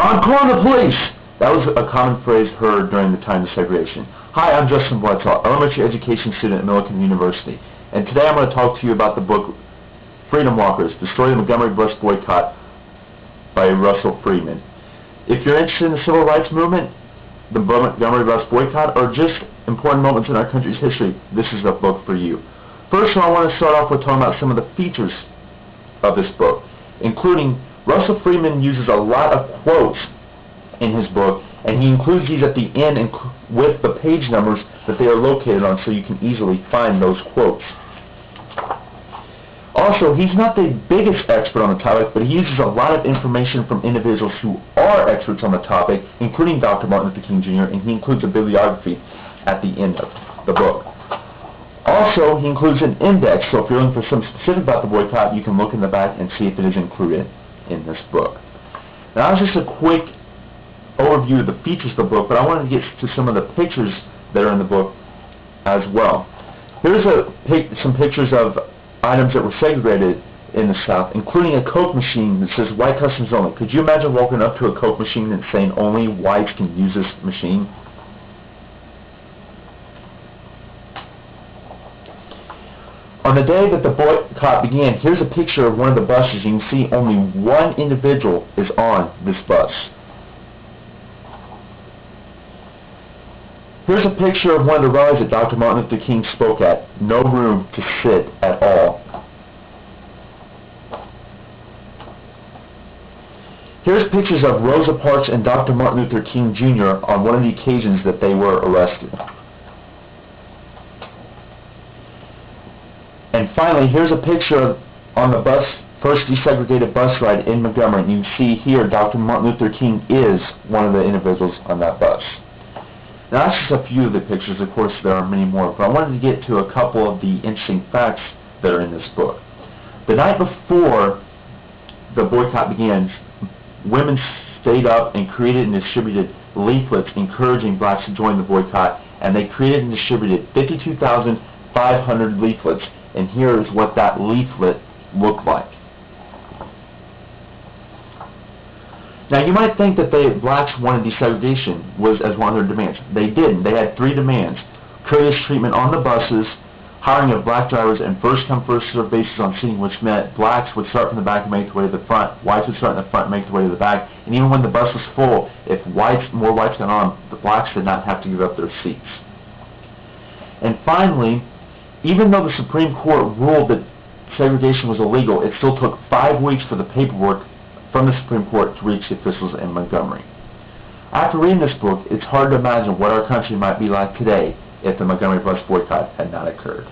I'm calling the police! That was a common phrase heard during the time of segregation. Hi, I'm Justin Bledsoe, elementary education student at Millikan University, and today I'm going to talk to you about the book Freedom Walkers, the story of the Montgomery bus boycott by Russell Freeman. If you're interested in the civil rights movement, the Montgomery bus boycott, or just important moments in our country's history, this is the book for you. First of all, I want to start off with talking about some of the features of this book, including Russell Freeman uses a lot of quotes in his book, and he includes these at the end with the page numbers that they are located on, so you can easily find those quotes. Also, he's not the biggest expert on the topic, but he uses a lot of information from individuals who are experts on the topic, including Dr. Martin Luther King Jr., and he includes a bibliography at the end of the book. Also, he includes an index, so if you're looking for something specific about the boycott, you can look in the back and see if it is included in this book. Now, that's just a quick overview of the features of the book, but I wanted to get to some of the pictures that are in the book as well. Here's some pictures of items that were segregated in the South, including a Coke machine that says white customers only. Could you imagine walking up to a Coke machine and saying only whites can use this machine? On the day that the boycott began, here's a picture of one of the buses. You can see only one individual is on this bus. Here's a picture of one of the rallies that Dr. Martin Luther King spoke at. No room to sit at all. Here's pictures of Rosa Parks and Dr. Martin Luther King Jr. on one of the occasions that they were arrested. And finally, here's a picture on the bus, first desegregated bus ride in Montgomery. You can see here Dr. Martin Luther King is one of the individuals on that bus. Now, that's just a few of the pictures. Of course, there are many more, but I wanted to get to a couple of the interesting facts that are in this book. The night before the boycott began, women stayed up and created and distributed leaflets encouraging blacks to join the boycott, and they created and distributed 52,500 leaflets, and here is what that leaflet looked like. Now, you might think that blacks wanted desegregation as one of their demands. They didn't. They had three demands: courteous treatment on the buses, hiring of black drivers, and first-come, first-served basis on seating, which meant blacks would start from the back and make their way to the front, whites would start in the front and make their way to the back, and even when the bus was full, if more whites got on, the blacks did not have to give up their seats. And finally, even though the Supreme Court ruled that segregation was illegal, it still took 5 weeks for the paperwork from the Supreme Court to reach the officials in Montgomery. After reading this book, it's hard to imagine what our country might be like today if the Montgomery bus boycott had not occurred.